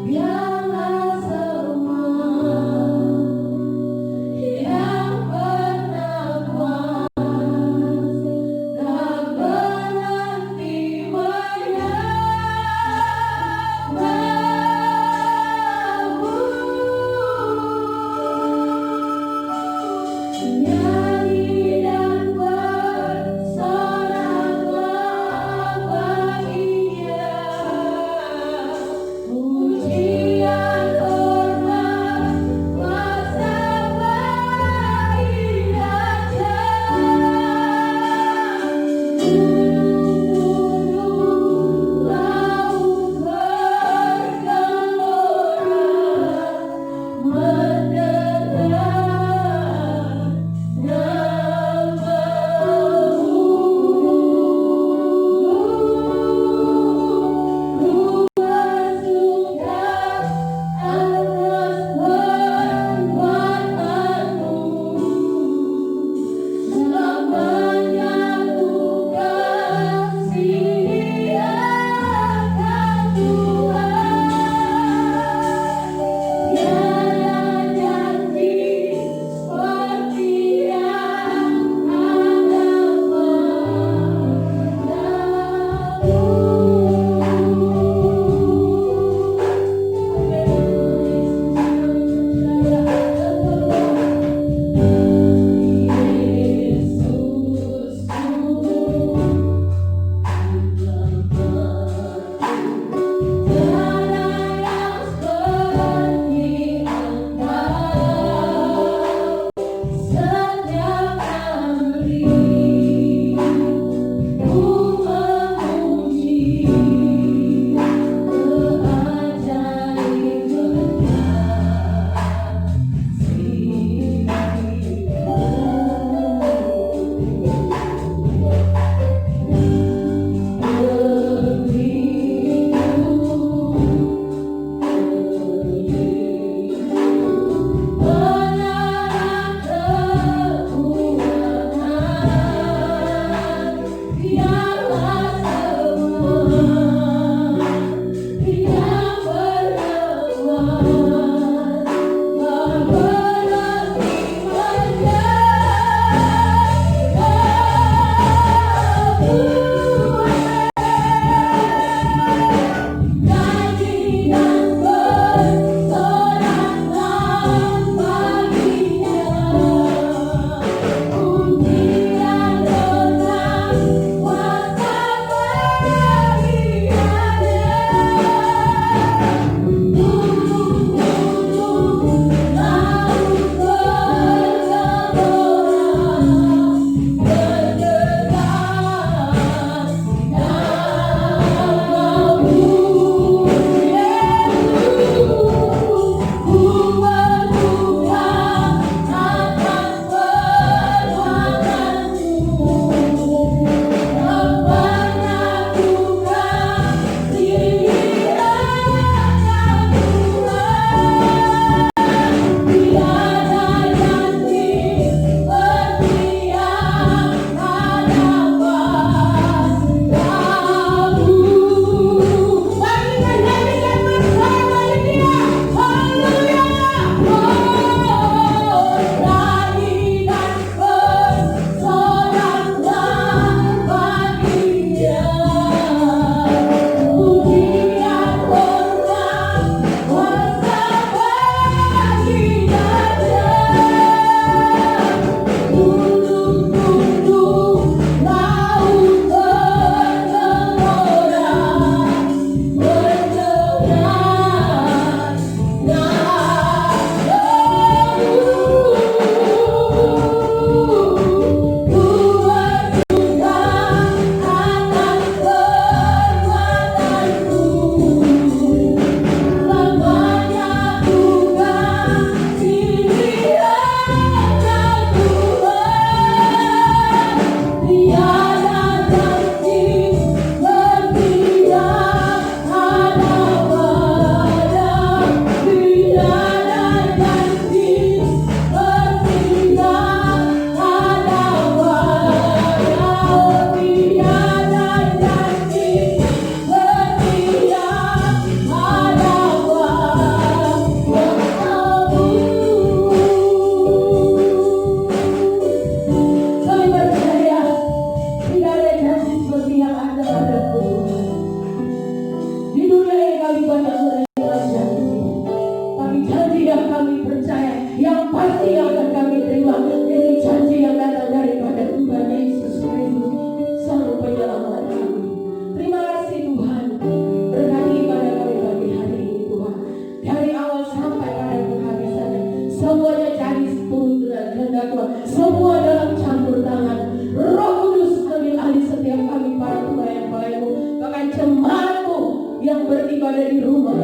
Biarlah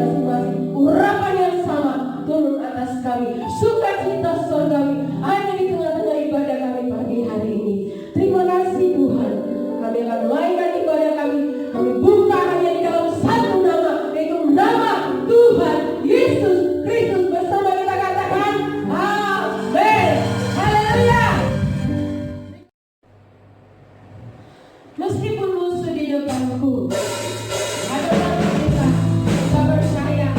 masing-masing. Urapan yang sama turun atas kami. Sukacita surgawi ada di tengah-tengah ibadah kami pagi hari ini. Terima kasih Tuhan. Kami akan melainkan ibadah kami. Kami buka hanya di dalam satu nama, yaitu nama Tuhan Yesus Kristus. Bersama kita katakan amin. Haleluya. Meskipun musuh di depanku, ada satu kita percaya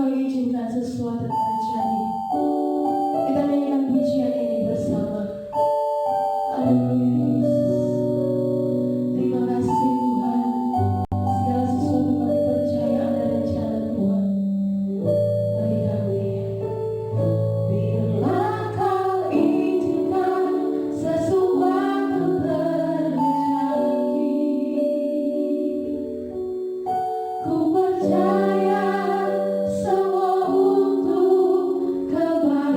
Engkau izinkan sesuatu terjadi. Kita nyanyikan pujian ini bersama. Haleluya Yesus. Terima kasih Tuhan. Segala sesuatu kami percaya ada rencana Tuhan bagi kami. Bila Kau izinkan sesuatu terjadi, ku percaya semua untuk kebaikan.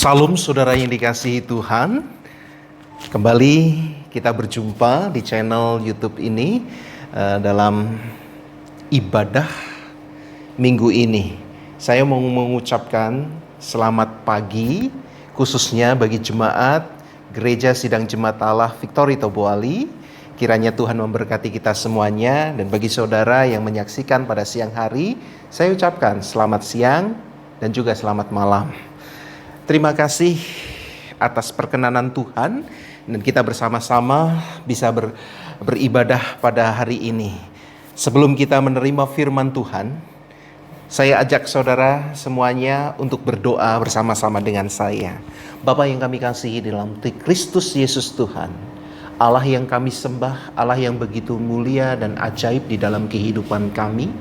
Salam saudara yang dikasihi Tuhan. Kembali kita berjumpa di channel YouTube ini dalam ibadah minggu ini. Saya mau mengucapkan selamat pagi khususnya bagi jemaat Gereja Sidang Jemaat Allah Victory Tobuali. Kiranya Tuhan memberkati kita semuanya, dan bagi saudara yang menyaksikan pada siang hari, saya ucapkan selamat siang dan juga selamat malam. Terima kasih atas perkenanan Tuhan dan kita bersama-sama bisa beribadah pada hari ini. Sebelum kita menerima firman Tuhan, saya ajak saudara semuanya untuk berdoa bersama-sama dengan saya. Bapa yang kami kasihi dalam Kristus Yesus Tuhan, Allah yang kami sembah, Allah yang begitu mulia dan ajaib di dalam kehidupan kami.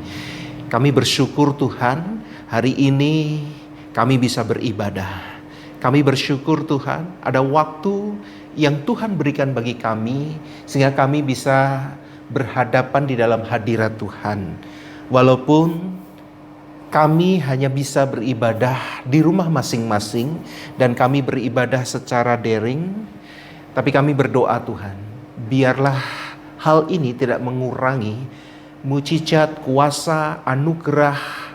Kami bersyukur Tuhan, hari ini kami bisa beribadah. Kami bersyukur Tuhan, ada waktu yang Tuhan berikan bagi kami, sehingga kami bisa berhadapan di dalam hadirat Tuhan. Walaupun kami hanya bisa beribadah di rumah masing-masing, dan kami beribadah secara daring, tapi kami berdoa Tuhan, biarlah hal ini tidak mengurangi mujizat, kuasa, anugerah,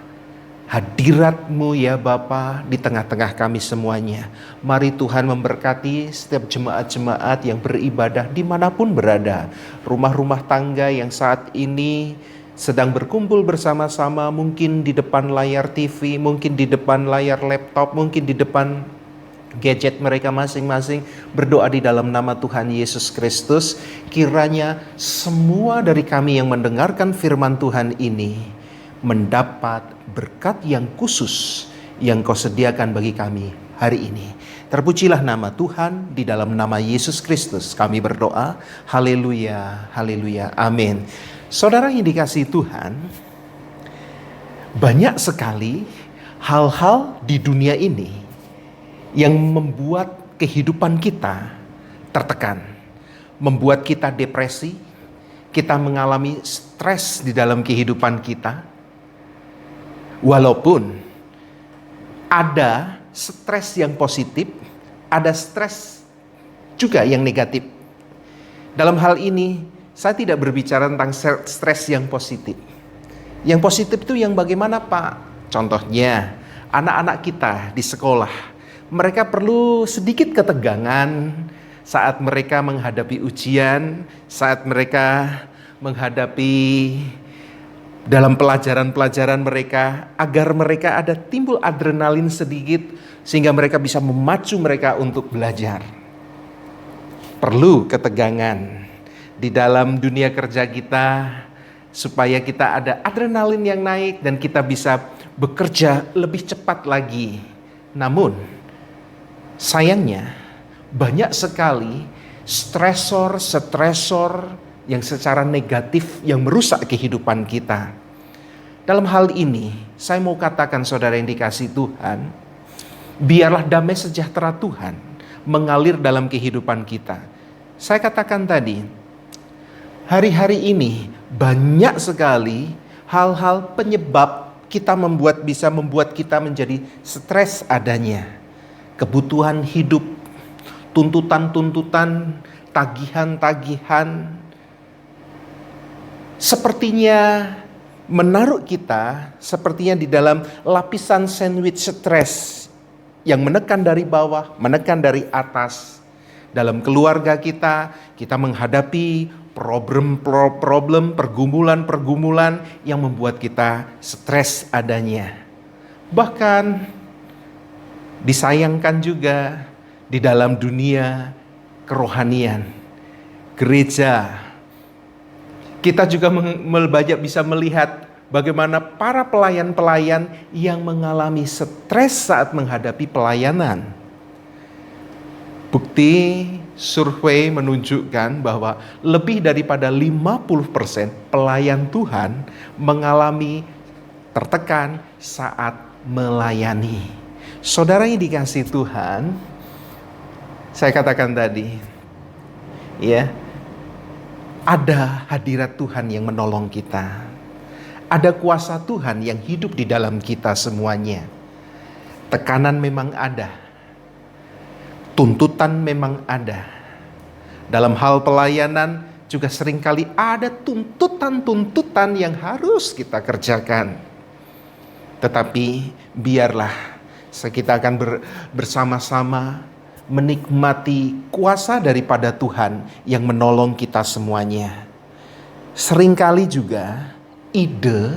hadirat-Mu ya Bapa di tengah-tengah kami semuanya. Mari Tuhan memberkati setiap jemaat-jemaat yang beribadah dimanapun berada. Rumah-rumah tangga yang saat ini sedang berkumpul bersama-sama, mungkin di depan layar TV, mungkin di depan layar laptop, mungkin di depan gadget mereka masing-masing, berdoa di dalam nama Tuhan Yesus Kristus. Kiranya semua dari kami yang mendengarkan firman Tuhan ini mendapat berkat yang khusus yang Kau sediakan bagi kami hari ini. Terpujilah nama Tuhan, di dalam nama Yesus Kristus kami berdoa. Haleluya, haleluya, amin. Saudara yang dikasihi Tuhan, banyak sekali hal-hal di dunia ini yang membuat kehidupan kita tertekan, membuat kita depresi, kita mengalami stres di dalam kehidupan kita. Walaupun ada stres yang positif, ada stres juga yang negatif. Dalam hal ini, saya tidak berbicara tentang stres yang positif. Yang positif itu yang bagaimana, Pak? Contohnya, anak-anak kita di sekolah, mereka perlu sedikit ketegangan saat mereka menghadapi ujian, saat mereka menghadapi dalam pelajaran-pelajaran mereka, agar mereka ada timbul adrenalin sedikit, sehingga mereka bisa memacu mereka untuk belajar. Perlu ketegangan di dalam dunia kerja kita, supaya kita ada adrenalin yang naik dan kita bisa bekerja lebih cepat lagi. Namun, sayangnya banyak sekali stresor yang secara negatif yang merusak kehidupan kita. Dalam hal ini, saya mau katakan saudara yang dikasihi Tuhan, biarlah damai sejahtera Tuhan mengalir dalam kehidupan kita. Saya katakan tadi, hari-hari ini banyak sekali hal-hal penyebab bisa membuat kita menjadi stres adanya. Kebutuhan hidup, tuntutan-tuntutan, tagihan-tagihan, sepertinya menaruh kita sepertinya di dalam lapisan sandwich stres yang menekan dari bawah, menekan dari atas. Dalam keluarga kita menghadapi problem, pergumulan yang membuat kita stres adanya. Bahkan disayangkan juga di dalam dunia kerohanian, gereja, kita juga bisa melihat bagaimana para pelayan-pelayan yang mengalami stres saat menghadapi pelayanan. Bukti survei menunjukkan bahwa lebih daripada 50% pelayan Tuhan mengalami tertekan saat melayani. Saudara yang dikasihi Tuhan, saya katakan tadi, ya, ada hadirat Tuhan yang menolong kita. Ada kuasa Tuhan yang hidup di dalam kita semuanya. Tekanan memang ada. Tuntutan memang ada. Dalam hal pelayanan juga seringkali ada tuntutan-tuntutan yang harus kita kerjakan. Tetapi biarlah kita akan bersama-sama menikmati kuasa daripada Tuhan yang menolong kita semuanya. Seringkali juga ide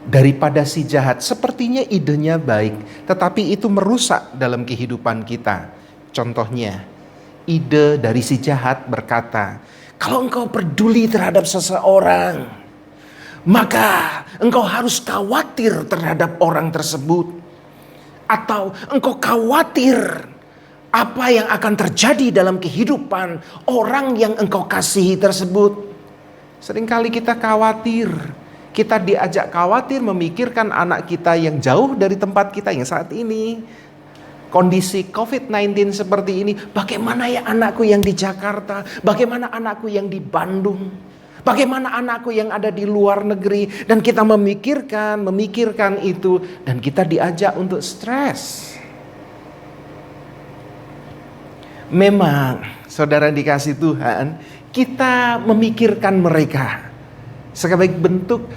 daripada si jahat sepertinya idenya baik, tetapi itu merusak dalam kehidupan kita. Contohnya, ide dari si jahat berkata, kalau engkau peduli terhadap seseorang, maka engkau harus khawatir terhadap orang tersebut. Atau engkau khawatir apa yang akan terjadi dalam kehidupan orang yang engkau kasihi tersebut. Seringkali kita khawatir. Kita diajak khawatir memikirkan anak kita yang jauh dari tempat kita yang saat ini. Kondisi COVID-19 seperti ini, bagaimana ya anakku yang di Jakarta? Bagaimana anakku yang di Bandung? Bagaimana anakku yang ada di luar negeri? Dan kita memikirkan itu. Dan kita diajak untuk stres. Memang, saudara dikasih Tuhan, kita memikirkan mereka sebagai bentuk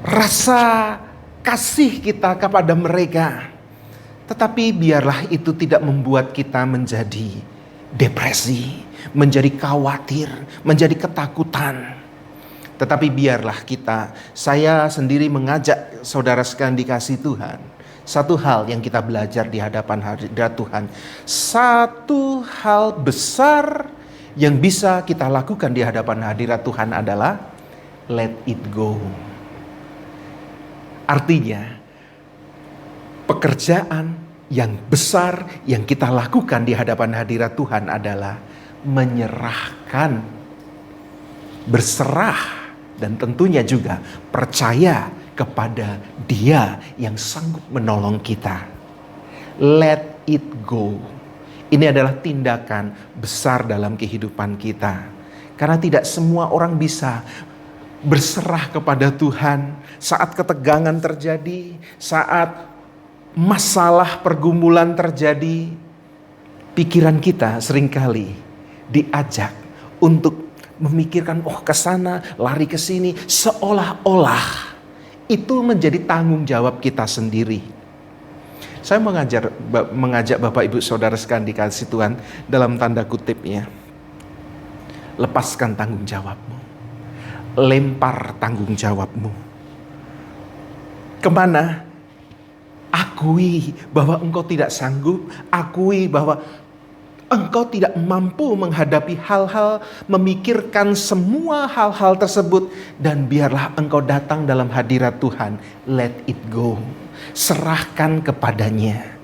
rasa kasih kita kepada mereka. Tetapi biarlah itu tidak membuat kita menjadi depresi, menjadi khawatir, menjadi ketakutan. Tetapi biarlah saya sendiri mengajak saudara sekalian dikasih Tuhan. Satu hal yang kita belajar di hadapan hadirat Tuhan. Satu hal besar yang bisa kita lakukan di hadapan hadirat Tuhan adalah let it go. Artinya, pekerjaan yang besar yang kita lakukan di hadapan hadirat Tuhan adalah menyerahkan, berserah, dan tentunya juga percaya kepada Dia yang sanggup menolong kita. Let it go. Ini adalah tindakan besar dalam kehidupan kita. Karena tidak semua orang bisa berserah kepada Tuhan saat ketegangan terjadi, saat masalah pergumulan terjadi. Pikiran kita seringkali diajak untuk memikirkan ke sana, lari ke sini, seolah-olah itu menjadi tanggung jawab kita sendiri. Saya mengajak Bapak Ibu Saudara sekalian dikasih Tuhan dalam tanda kutipnya. Lepaskan tanggung jawabmu. Lempar tanggung jawabmu. Kemana? Akui bahwa engkau tidak sanggup. Akui bahwa engkau tidak mampu menghadapi hal-hal, memikirkan semua hal-hal tersebut. Dan biarlah engkau datang dalam hadirat Tuhan. Let it go. Serahkan kepadanya.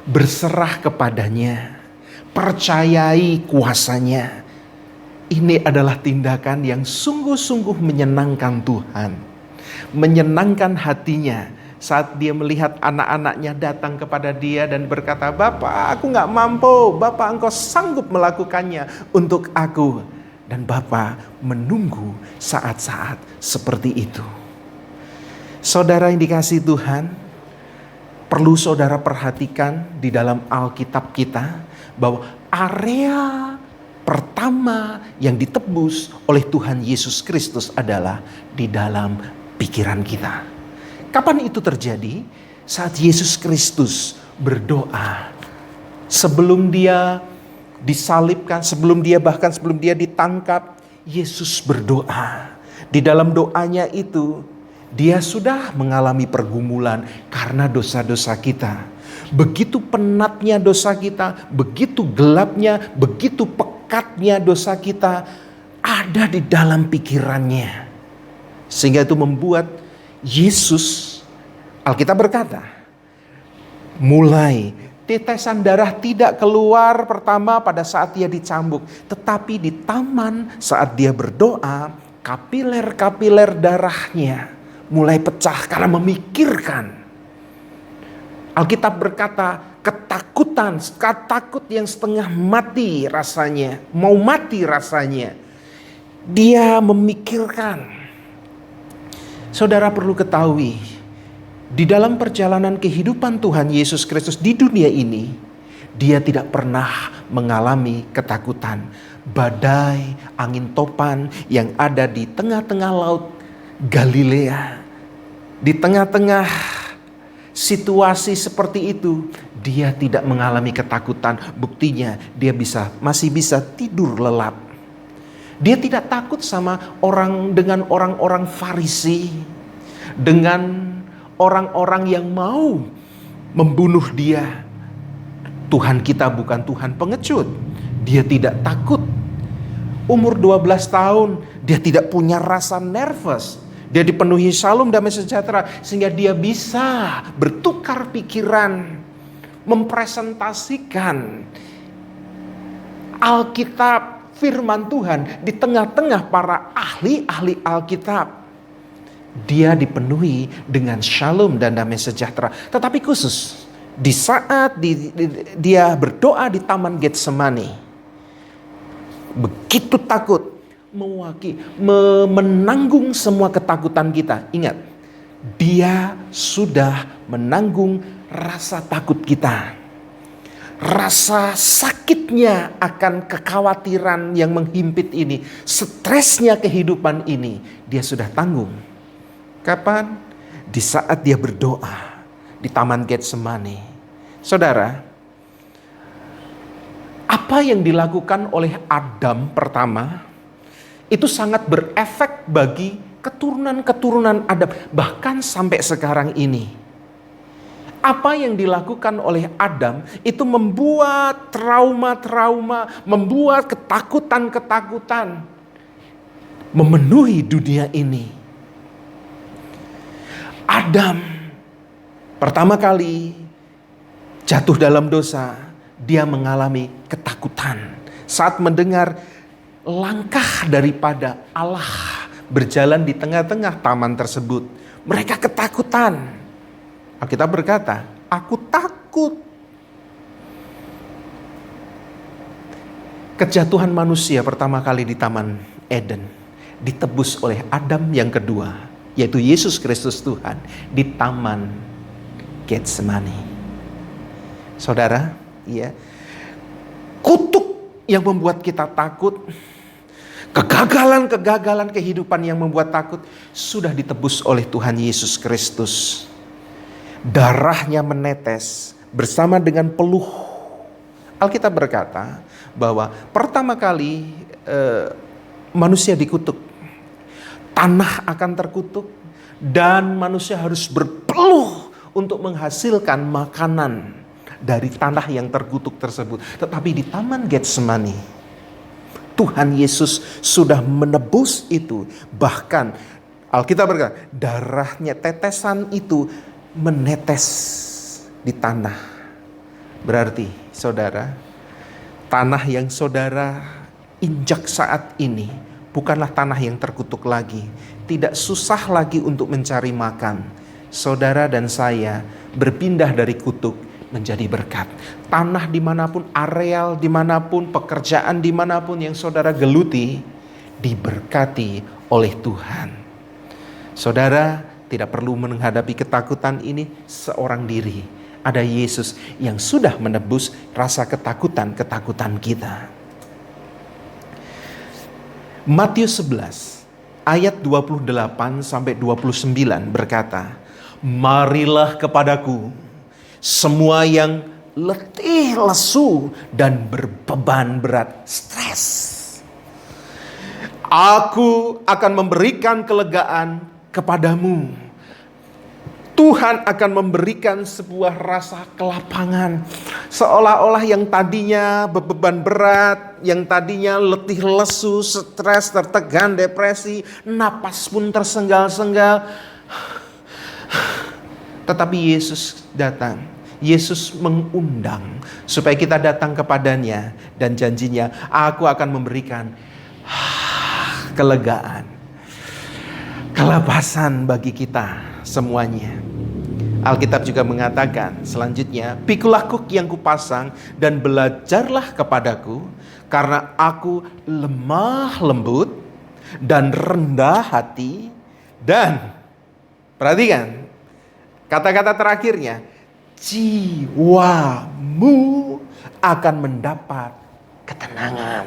Berserah kepadanya. Percayai kuasanya. Ini adalah tindakan yang sungguh-sungguh menyenangkan Tuhan. Menyenangkan hatinya saat dia melihat anak-anaknya datang kepada dia dan berkata, Bapak, aku gak mampu. Bapak, engkau sanggup melakukannya untuk aku. Dan Bapak menunggu saat-saat seperti itu. Saudara yang dikasihi Tuhan, perlu saudara perhatikan di dalam Alkitab kita bahwa area pertama yang ditebus oleh Tuhan Yesus Kristus adalah di dalam pikiran kita. Kapan itu terjadi? Saat Yesus Kristus berdoa. Sebelum dia disalibkan, sebelum dia ditangkap, Yesus berdoa. Di dalam doanya itu, dia sudah mengalami pergumulan karena dosa-dosa kita. Begitu penatnya dosa kita, begitu gelapnya, begitu pekatnya dosa kita ada di dalam pikirannya. Sehingga itu membuat Yesus, Alkitab berkata, mulai tetesan darah tidak keluar pertama pada saat dia dicambuk, tetapi di taman saat dia berdoa, kapiler-kapiler darahnya mulai pecah karena memikirkan. Alkitab berkata ketakutan, takut yang setengah mati rasanya, mau mati rasanya. Dia memikirkan. Saudara perlu ketahui, di dalam perjalanan kehidupan Tuhan Yesus Kristus di dunia ini, dia tidak pernah mengalami ketakutan. Badai, angin topan yang ada di tengah-tengah laut Galilea, di tengah-tengah situasi seperti itu, dia tidak mengalami ketakutan. Buktinya dia masih bisa tidur lelap. Dia tidak takut sama dengan orang-orang Farisi, dengan orang-orang yang mau membunuh dia. Tuhan kita bukan Tuhan pengecut. Dia tidak takut. Umur 12 tahun, dia tidak punya rasa nervous. Dia dipenuhi shalom, damai sejahtera, sehingga dia bisa bertukar pikiran, mempresentasikan Alkitab, firman Tuhan di tengah-tengah para ahli-ahli Alkitab. Dia dipenuhi dengan shalom dan damai sejahtera. Tetapi khusus di saat dia berdoa di Taman Getsemani, begitu takut, menanggung semua ketakutan kita. Ingat, dia sudah menanggung rasa takut kita. Rasa sakitnya akan kekhawatiran yang menghimpit ini, stresnya kehidupan ini, dia sudah tanggung. Kapan? Di saat dia berdoa di Taman Getsemani. Saudara, apa yang dilakukan oleh Adam pertama itu sangat berefek bagi keturunan-keturunan Adam, bahkan sampai sekarang ini. Apa yang dilakukan oleh Adam itu membuat trauma-trauma, membuat ketakutan-ketakutan memenuhi dunia ini. Adam pertama kali jatuh dalam dosa, dia mengalami ketakutan saat mendengar langkah daripada Allah berjalan di tengah-tengah taman tersebut. Mereka ketakutan. Alkitab berkata, aku takut. Kejatuhan manusia pertama kali di Taman Eden ditebus oleh Adam yang kedua, yaitu Yesus Kristus Tuhan, di Taman Getsemani. Saudara, ya, kutuk yang membuat kita takut, kegagalan-kegagalan kehidupan yang membuat takut, sudah ditebus oleh Tuhan Yesus Kristus. Darahnya menetes bersama dengan peluh. Alkitab berkata bahwa pertama kali manusia dikutuk, tanah akan terkutuk, dan manusia harus berpeluh untuk menghasilkan makanan dari tanah yang terkutuk tersebut. Tetapi di Taman Getsemani, Tuhan Yesus sudah menebus itu. Bahkan Alkitab berkata, darahnya, tetesan itu menetes di tanah. Berarti saudara, tanah yang saudara injak saat ini bukanlah tanah yang terkutuk lagi. Tidak susah lagi untuk mencari makan. Saudara dan saya berpindah dari kutuk menjadi berkat. Tanah dimanapun, areal dimanapun, pekerjaan dimanapun yang saudara geluti, diberkati oleh Tuhan. Saudara tidak perlu menghadapi ketakutan ini seorang diri. Ada Yesus yang sudah menebus rasa ketakutan-ketakutan kita. Matius 11 ayat 28 sampai 29 berkata, marilah kepadaku semua yang letih, lesu, dan berbeban berat, stres. Aku akan memberikan kelegaan kepadamu. Tuhan akan memberikan sebuah rasa kelapangan. Seolah-olah yang tadinya beban berat, yang tadinya letih lesu, stres, tertekan, depresi, napas pun tersenggal-senggal. Tetapi Yesus datang. Yesus mengundang supaya kita datang kepadanya, dan janjinya, aku akan memberikan kelegaan, kelepasan bagi kita semuanya. Alkitab juga mengatakan selanjutnya, pikulah kuk yang kupasang dan belajarlah kepadaku, karena aku lemah lembut dan rendah hati, dan perhatikan kata-kata terakhirnya, jiwamu akan mendapat ketenangan.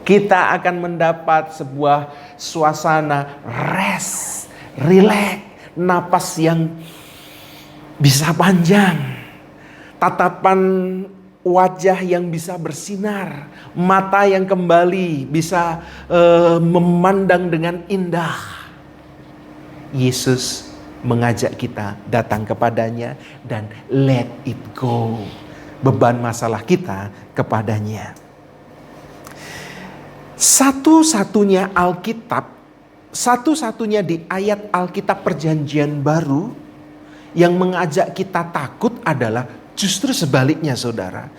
Kita akan mendapat sebuah suasana rest, relax, napas yang bisa panjang, tatapan wajah yang bisa bersinar, mata yang kembali bisa memandang dengan indah. Yesus mengajak kita datang kepadanya dan let it go. Beban masalah kita kepadanya. Satu-satunya di ayat Alkitab Perjanjian Baru yang mengajak kita takut adalah justru sebaliknya, saudara.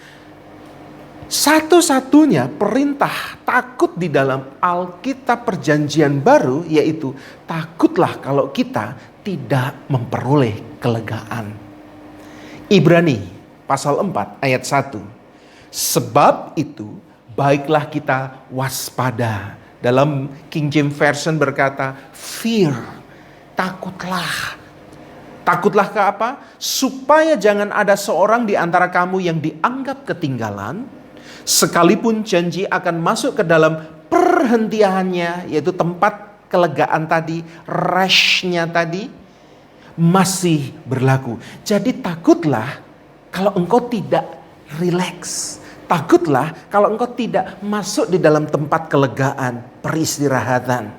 Satu-satunya perintah takut di dalam Alkitab Perjanjian Baru yaitu takutlah kalau kita tidak memperoleh kelegaan. Ibrani pasal 4 ayat 1. Sebab itu baiklah kita waspada. Dalam King James Version berkata fear, takutlah. Takutlah ke apa? Supaya jangan ada seorang di antara kamu yang dianggap ketinggalan, sekalipun janji akan masuk ke dalam perhentiannya, yaitu tempat kelegaan tadi, restnya tadi, masih berlaku. Jadi takutlah kalau engkau tidak rileks. Takutlah kalau engkau tidak masuk di dalam tempat kelegaan, peristirahatan.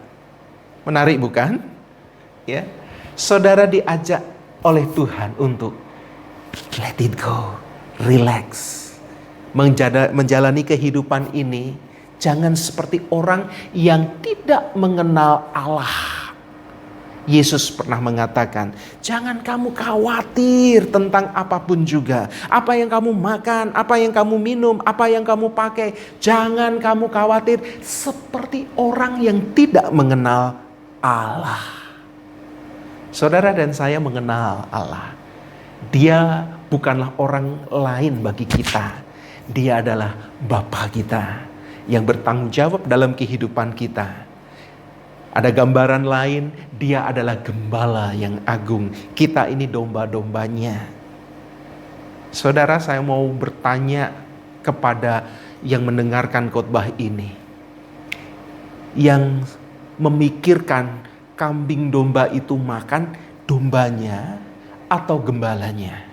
Menarik bukan? Ya. Saudara diajak oleh Tuhan untuk let it go, relax. Menjalani kehidupan ini jangan seperti orang yang tidak mengenal Allah. Yesus pernah mengatakan, jangan kamu khawatir tentang apapun juga. Apa yang kamu makan, apa yang kamu minum, apa yang kamu pakai. Jangan kamu khawatir seperti orang yang tidak mengenal Allah. Saudara dan saya mengenal Allah. Dia bukanlah orang lain bagi kita. Dia adalah Bapa kita yang bertanggung jawab dalam kehidupan kita. Ada gambaran lain, dia adalah gembala yang agung. Kita ini domba-dombanya. Saudara, saya mau bertanya kepada yang mendengarkan khotbah ini. Yang memikirkan kambing domba itu makan dombanya atau gembalanya.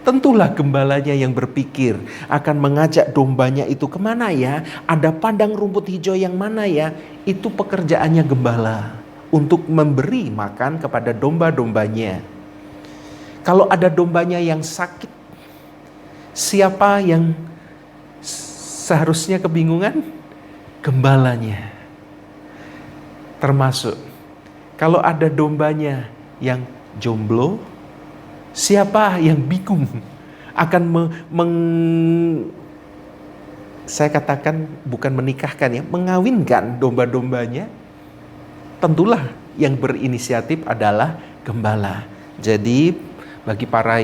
Tentulah gembalanya yang berpikir akan mengajak dombanya itu kemana ya? Ada padang rumput hijau yang mana ya? Itu pekerjaannya gembala untuk memberi makan kepada domba-dombanya. Kalau ada dombanya yang sakit, siapa yang seharusnya kebingungan? Gembalanya. Termasuk kalau ada dombanya yang jomblo, siapa yang bingung akan saya katakan bukan menikahkan ya, mengawinkan domba-dombanya? Tentulah yang berinisiatif adalah gembala. Jadi bagi para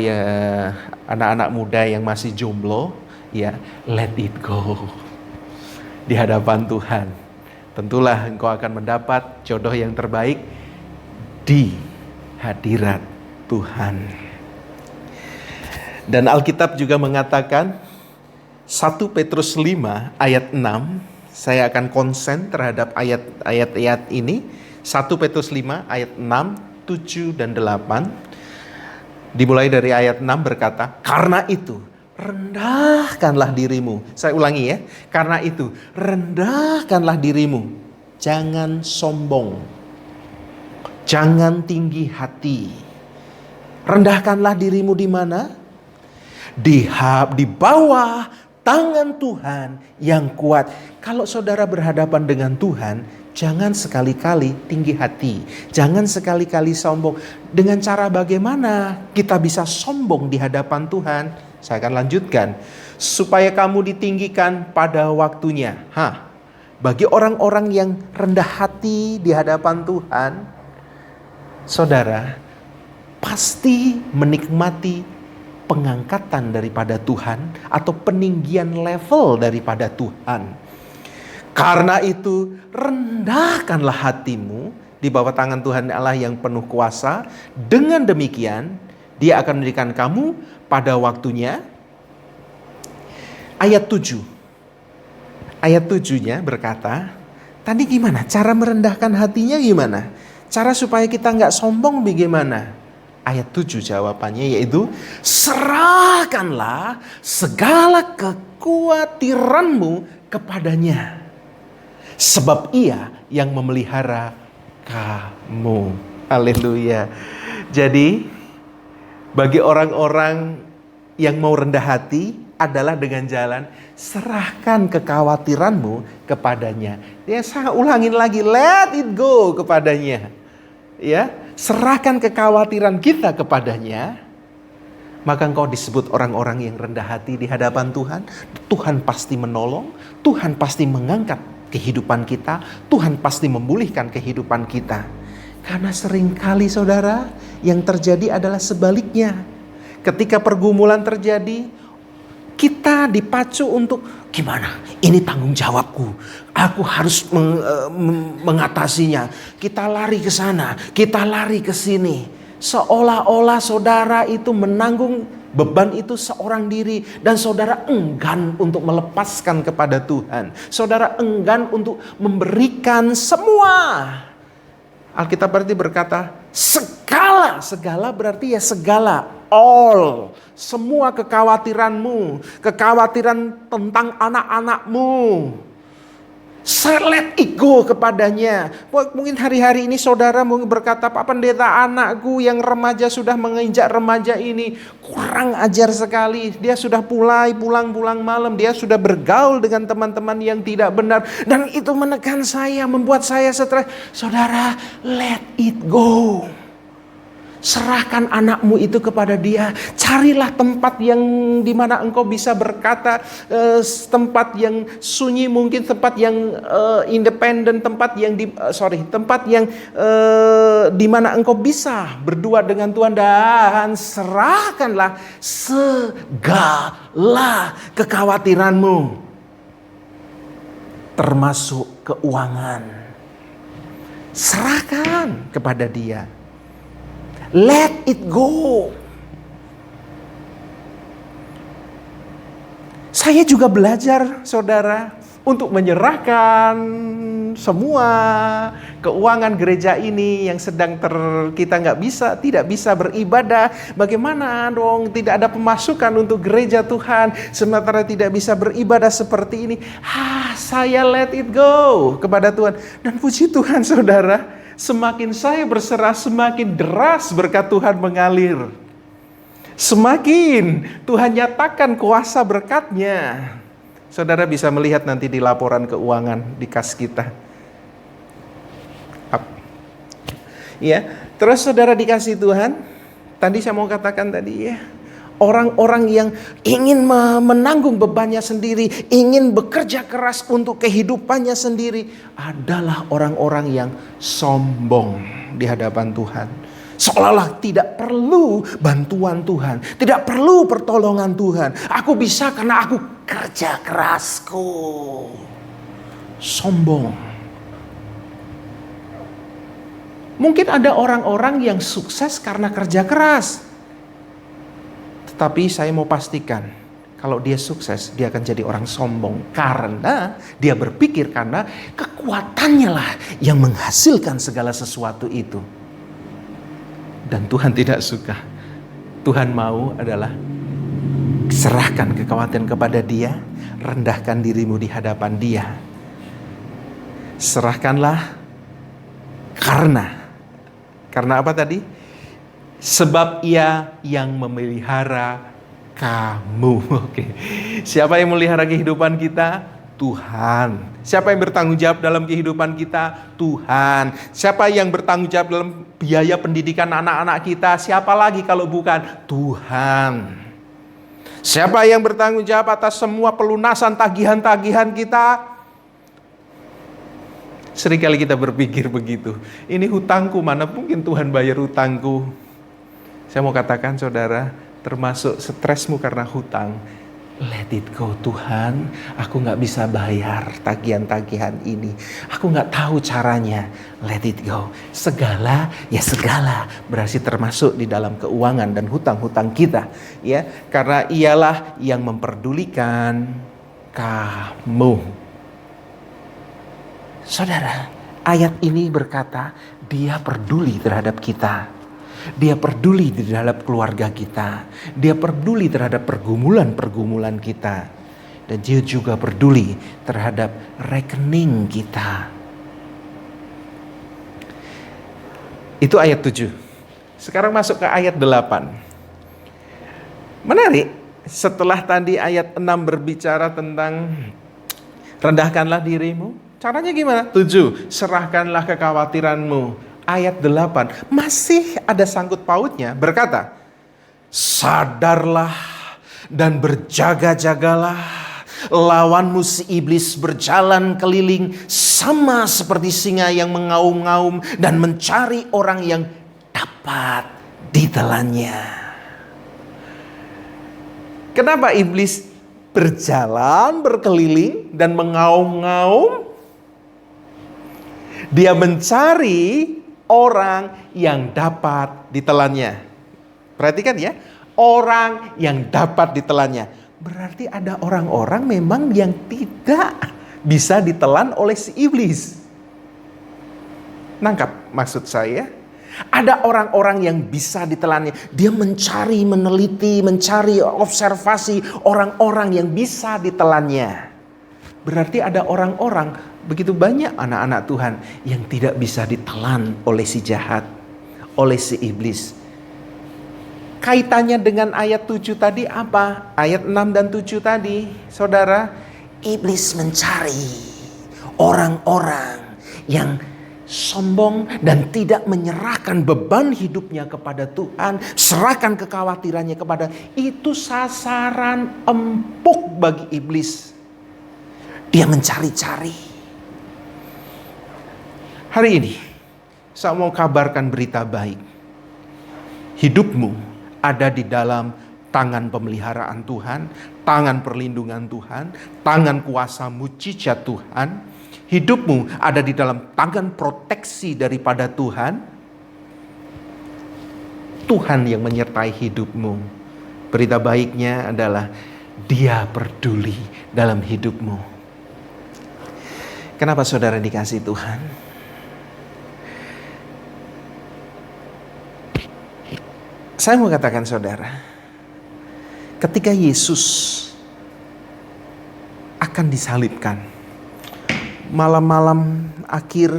anak-anak muda yang masih jomblo, ya let it go di hadapan Tuhan. Tentulah engkau akan mendapat jodoh yang terbaik di hadirat Tuhan. Dan Alkitab juga mengatakan 1 Petrus 5 ayat 6. Saya akan konsen terhadap ayat-ayat ini. 1 Petrus 5 ayat 6, 7 dan 8. Dimulai dari ayat 6 berkata, karena itu rendahkanlah dirimu. Saya ulangi ya. Karena itu rendahkanlah dirimu. Jangan sombong. Jangan tinggi hati. Rendahkanlah dirimu di mana? Di bawah tangan Tuhan yang kuat. Kalau saudara berhadapan dengan Tuhan, jangan sekali-kali tinggi hati. Jangan sekali-kali sombong. Dengan cara bagaimana kita bisa sombong di hadapan Tuhan? Saya akan lanjutkan. Supaya kamu ditinggikan pada waktunya. Bagi orang-orang yang rendah hati di hadapan Tuhan, saudara pasti menikmati pengangkatan daripada Tuhan atau peninggian level daripada Tuhan. Karena itu rendahkanlah hatimu di bawah tangan Tuhan Allah yang penuh kuasa. Dengan demikian Dia akan memberikan kamu pada waktunya Ayat 7. Ayat 7-nya berkata, tadi gimana? Cara merendahkan hatinya gimana? Cara supaya kita nggak sombong bagaimana? Ayat 7 jawabannya yaitu, serahkanlah segala kekhawatiranmu kepadanya. Sebab ia yang memelihara kamu. Haleluya. Jadi bagi orang-orang yang mau rendah hati adalah dengan jalan serahkan kekhawatiranmu kepadanya. Dia ulangin lagi, let it go kepadanya. Ya, serahkan kekhawatiran kita kepadanya, maka engkau disebut orang-orang yang rendah hati di hadapan Tuhan. Tuhan pasti menolong, Tuhan pasti mengangkat kehidupan kita, Tuhan pasti memulihkan kehidupan kita. Karena seringkali saudara, yang terjadi adalah sebaliknya. Ketika pergumulan terjadi, kita dipacu untuk gimana? Ini tanggung jawabku. Aku harus mengatasinya. Kita lari ke sana, kita lari ke sini. Seolah-olah saudara itu menanggung beban itu seorang diri. Dan saudara enggan untuk melepaskan kepada Tuhan. Saudara enggan untuk memberikan semua. Alkitab berarti berkata segala berarti ya segala, all, semua kekhawatiranmu, kekhawatiran tentang anak-anakmu, let it go kepadanya. Mungkin hari-hari ini saudara mungkin berkata, Pak Pendeta, anakku yang remaja sudah menginjak remaja ini kurang ajar sekali. Dia sudah pulang malam, dia sudah bergaul dengan teman-teman yang tidak benar. Dan itu menekan saya, membuat saya stres. Saudara, let it go. Serahkan anakmu itu kepada dia. Carilah tempat yang dimana engkau bisa berkata, tempat yang sunyi mungkin, tempat yang independen, tempat yang dimana engkau bisa berdua dengan Tuhan, dan serahkanlah segala kekhawatiranmu, termasuk keuangan. Serahkan kepada dia. Let it go. Saya juga belajar, saudara, untuk menyerahkan semua keuangan gereja ini yang sedang kita tidak bisa beribadah. Bagaimana dong, tidak ada pemasukan untuk gereja Tuhan, sementara tidak bisa beribadah seperti ini. Saya let it go kepada Tuhan. Dan puji Tuhan saudara, semakin saya berserah, semakin deras berkat Tuhan mengalir. Semakin Tuhan nyatakan kuasa berkat-Nya. Saudara bisa melihat nanti di laporan keuangan di kas kita. Ya, terus saudara dikasih Tuhan, tadi saya mau katakan tadi ya, orang-orang yang ingin menanggung bebannya sendiri, ingin bekerja keras untuk kehidupannya sendiri, adalah orang-orang yang sombong di hadapan Tuhan. Seolah-olah tidak perlu bantuan Tuhan, tidak perlu pertolongan Tuhan. Aku bisa karena aku kerja kerasku. Sombong. Mungkin ada orang-orang yang sukses karena kerja keras. Tapi saya mau pastikan, kalau dia sukses, dia akan jadi orang sombong. Karena dia berpikir karena kekuatannya lah yang menghasilkan segala sesuatu itu. Dan Tuhan tidak suka. Tuhan mau adalah serahkan kekhawatiran kepada Dia, rendahkan dirimu di hadapan Dia. Serahkanlah karena apa tadi? Sebab Ia yang memelihara kamu. Oke. Siapa yang memelihara kehidupan kita? Tuhan. Siapa yang bertanggung jawab dalam kehidupan kita? Tuhan. Siapa yang bertanggung jawab dalam biaya pendidikan anak-anak kita? Siapa lagi kalau bukan Tuhan? Siapa yang bertanggung jawab atas semua pelunasan tagihan-tagihan kita? Seringkali kita berpikir begitu. Ini hutangku, mana mungkin Tuhan bayar hutangku? Saya mau katakan saudara, termasuk stresmu karena hutang, Let it go Tuhan, aku gak bisa bayar tagihan-tagihan ini. Aku gak tahu caranya. Let it go. Segala, ya segala. Berarti termasuk di dalam keuangan dan hutang-hutang kita. Ya, karena ialah yang memperdulikan kamu. Saudara, ayat ini berkata, dia peduli terhadap kita. Dia peduli terhadap keluarga kita. Dia peduli terhadap pergumulan-pergumulan kita. Dan dia juga peduli terhadap rekening kita. Itu ayat 7. Sekarang masuk ke ayat 8. Menarik, setelah tadi ayat 6 berbicara tentang rendahkanlah dirimu. Caranya gimana? 7. Serahkanlah kekhawatiranmu. Ayat 8 masih ada sangkut pautnya, berkata, sadarlah dan berjaga-jagalah, lawanmu si iblis berjalan keliling sama seperti singa yang mengaum-ngaum dan mencari orang yang dapat ditelannya. Kenapa iblis berjalan berkeliling dan mengaum-ngaum? Dia mencari orang yang dapat ditelannya. Perhatikan ya, orang yang dapat ditelannya. Berarti ada orang-orang memang yang tidak bisa ditelan oleh si iblis. Nangkap maksud saya? Ada orang-orang yang bisa ditelannya. Dia mencari, meneliti, mencari observasi orang-orang yang bisa ditelannya. Berarti ada orang-orang, begitu banyak anak-anak Tuhan yang tidak bisa ditelan oleh si jahat, oleh si iblis. Kaitannya dengan ayat 7 tadi apa? Ayat 6 dan 7 tadi, saudara. Iblis mencari orang-orang yang sombong dan tidak menyerahkan beban hidupnya kepada Tuhan, serahkan kekhawatirannya kepada. Itu sasaran empuk bagi iblis. Dia mencari-cari. Hari ini saya mau kabarkan berita baik. Hidupmu ada di dalam tangan pemeliharaan Tuhan, tangan perlindungan Tuhan, tangan kuasa mujizat Tuhan. Hidupmu ada di dalam tangan proteksi daripada Tuhan. Tuhan yang menyertai hidupmu. Berita baiknya adalah Dia peduli dalam hidupmu. Kenapa saudara dikasih Tuhan? Saya mau katakan saudara, ketika Yesus akan disalibkan, malam-malam akhir,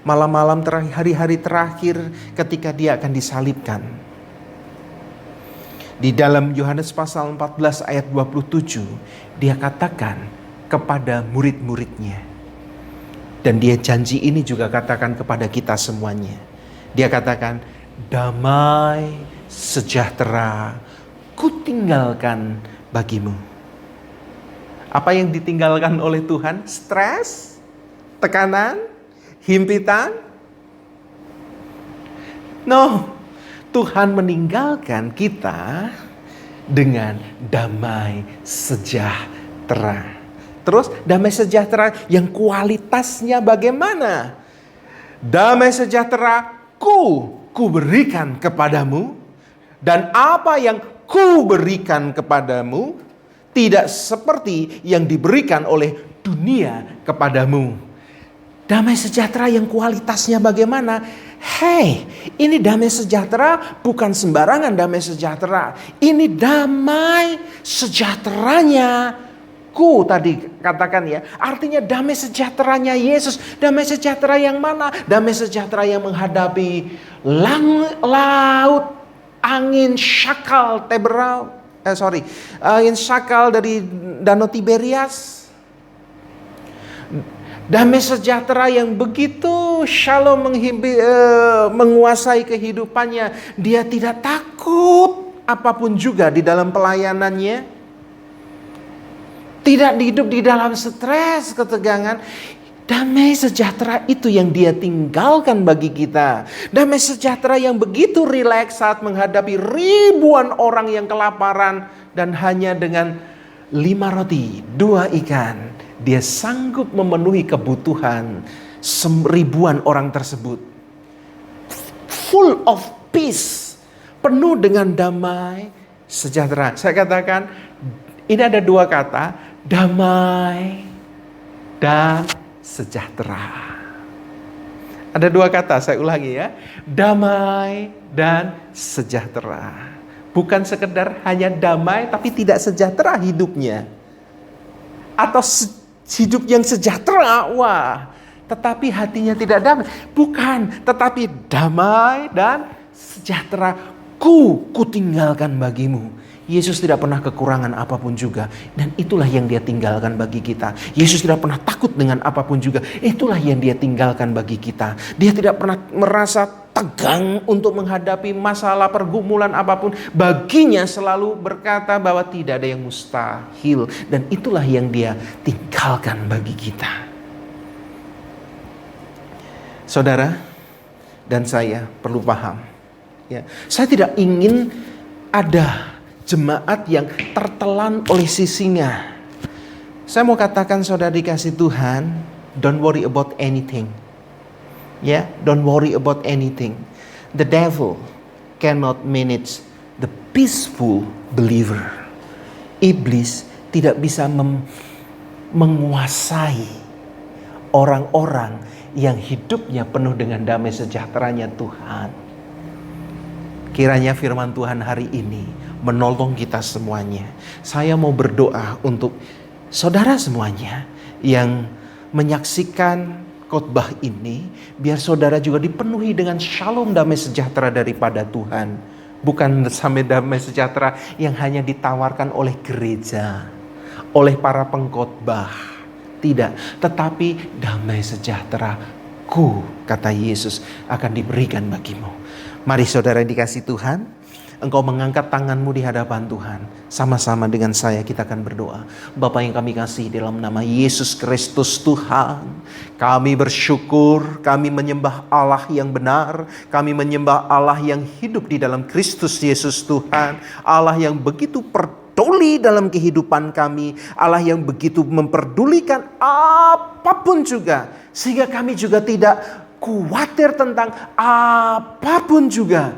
malam-malam terakhir, hari-hari terakhir ketika dia akan disalibkan. Di dalam Yohanes pasal 14 ayat 27, dia katakan kepada murid-muridnya. Dan dia janji ini juga katakan kepada kita semuanya. Dia katakan, damai sejahtera kutinggalkan bagimu. Apa yang ditinggalkan oleh Tuhan? Stres? Tekanan? Himpitan? No, Tuhan meninggalkan kita dengan damai sejahtera. Terus damai sejahtera yang kualitasnya bagaimana? Damai sejahtera ku berikan kepadamu. Dan apa yang ku berikan kepadamu tidak seperti yang diberikan oleh dunia kepadamu. Damai sejahtera yang kualitasnya bagaimana? Hei, ini damai sejahtera bukan sembarangan damai sejahtera. Ini damai sejahteranya ku tadi katakan ya. Artinya damai sejahteranya Yesus. Damai sejahtera yang mana? Damai sejahtera yang menghadapi laut, angin syakal angin syakal dari Danau Tiberias. Damai sejahtera yang begitu shalom menguasai kehidupannya. Dia tidak takut apapun juga di dalam pelayanannya. Tidak hidup di dalam stres, ketegangan. Damai sejahtera itu yang dia tinggalkan bagi kita. Damai sejahtera yang begitu rileks saat menghadapi ribuan orang yang kelaparan. Dan hanya dengan 5 roti, 2 ikan. Dia sanggup memenuhi kebutuhan ribuan orang tersebut. Full of peace, penuh dengan damai, sejahtera. Saya katakan, ini ada 2 kata, damai dan sejahtera. Ada 2 kata, saya ulangi ya. Damai dan sejahtera. Bukan sekedar hanya damai, tapi tidak sejahtera hidupnya. Atau hidup yang sejahtera, wah. Tetapi hatinya tidak damai. Bukan, tetapi damai dan sejahtera. Kutinggalkan bagimu. Yesus tidak pernah kekurangan apapun juga. Dan itulah yang dia tinggalkan bagi kita. Yesus tidak pernah takut dengan apapun juga. Itulah yang dia tinggalkan bagi kita. Dia tidak pernah merasa tegang untuk menghadapi masalah pergumulan apapun. Baginya selalu berkata bahwa tidak ada yang mustahil. Dan itulah yang dia tinggalkan bagi kita. Saudara dan saya perlu paham. Ya, saya tidak ingin ada jemaat yang tertelan oleh sisinga. Saya mau katakan saudara dikasih Tuhan, don't worry about anything. Ya, don't worry about anything. The devil cannot manage the peaceful believer. Iblis tidak bisa menguasai orang-orang yang hidupnya penuh dengan damai sejahteranya Tuhan. Kiranya firman Tuhan hari ini menolong kita semuanya. Saya mau berdoa untuk saudara semuanya yang menyaksikan khotbah ini, biar saudara juga dipenuhi dengan shalom damai sejahtera daripada Tuhan. Bukan sampai damai sejahtera yang hanya ditawarkan oleh gereja, oleh para pengkhotbah. Tidak, tetapi damai sejahtera kata Yesus, akan diberikan bagimu. Mari saudara dikasih Tuhan, engkau mengangkat tanganmu di hadapan Tuhan. Sama-sama dengan saya kita akan berdoa. Bapa yang kami kasih dalam nama Yesus Kristus Tuhan, kami bersyukur, kami menyembah Allah yang benar, kami menyembah Allah yang hidup di dalam Kristus Yesus Tuhan. Allah yang begitu peduli dalam kehidupan kami, Allah yang begitu memperdulikan apapun juga, sehingga kami juga tidak khawatir tentang apapun juga.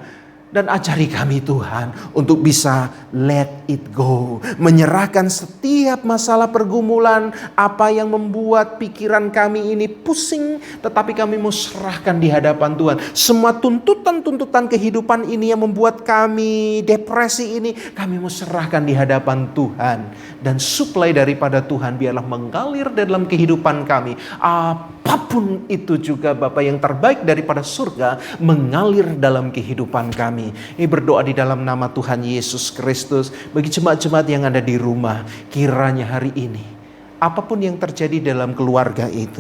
Dan ajari kami Tuhan untuk bisa let it go. Menyerahkan setiap masalah pergumulan, apa yang membuat pikiran kami ini pusing, tetapi kami mau serahkan di hadapan Tuhan. Semua tuntutan-tuntutan kehidupan ini yang membuat kami depresi ini, kami mau serahkan di hadapan Tuhan. Dan suplai daripada Tuhan biarlah mengalir dalam kehidupan kami. Apapun itu juga Bapa yang terbaik daripada surga mengalir dalam kehidupan kami. Ini berdoa di dalam nama Tuhan Yesus Kristus. Bagi jemaat-jemaat yang ada di rumah, kiranya hari ini apapun yang terjadi dalam keluarga itu,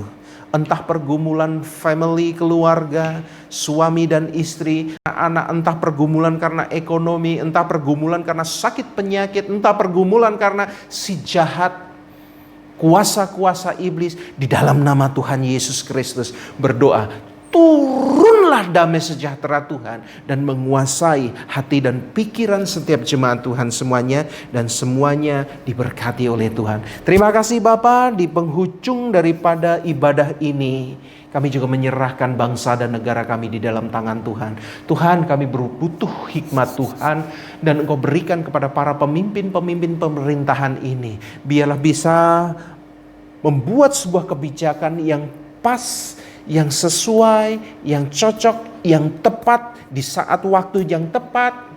entah pergumulan family keluarga, suami dan istri, anak, entah pergumulan karena ekonomi, entah pergumulan karena sakit penyakit, entah pergumulan karena si jahat, kuasa-kuasa iblis, di dalam nama Tuhan Yesus Kristus berdoa, turunlah damai sejahtera Tuhan dan menguasai hati dan pikiran setiap jemaat Tuhan semuanya, dan semuanya diberkati oleh Tuhan. Terima kasih Bapa, di penghujung daripada ibadah ini kami juga menyerahkan bangsa dan negara kami di dalam tangan Tuhan. Tuhan, kami butuh hikmat Tuhan, dan Engkau berikan kepada para pemimpin-pemimpin pemerintahan ini, biarlah bisa membuat sebuah kebijakan yang pas, yang sesuai, yang cocok, yang tepat, di saat waktu yang tepat,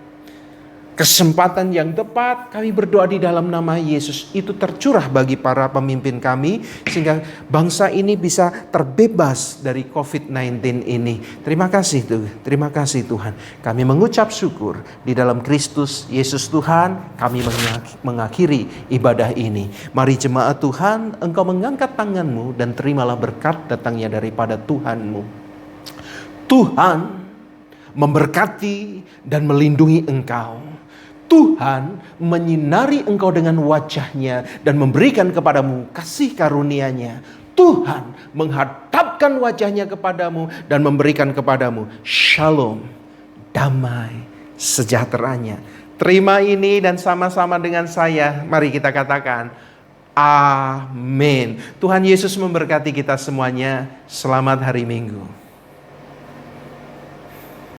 kesempatan yang tepat. Kami berdoa di dalam nama Yesus, itu tercurah bagi para pemimpin kami, sehingga bangsa ini bisa terbebas dari COVID-19 ini. Terima kasih Tuhan, terima kasih Tuhan. Kami mengucap syukur di dalam Kristus Yesus Tuhan. Kami mengakhiri ibadah ini. Mari jemaat Tuhan, engkau mengangkat tanganmu dan terimalah berkat datangnya daripada Tuhanmu. Tuhan memberkati dan melindungi engkau. Tuhan menyinari engkau dengan wajahnya dan memberikan kepadamu kasih karunia-Nya. Tuhan menghadapkan wajahnya kepadamu dan memberikan kepadamu shalom, damai, sejahteranya. Terima ini dan sama-sama dengan saya, mari kita katakan, amin. Tuhan Yesus memberkati kita semuanya. Selamat hari Minggu.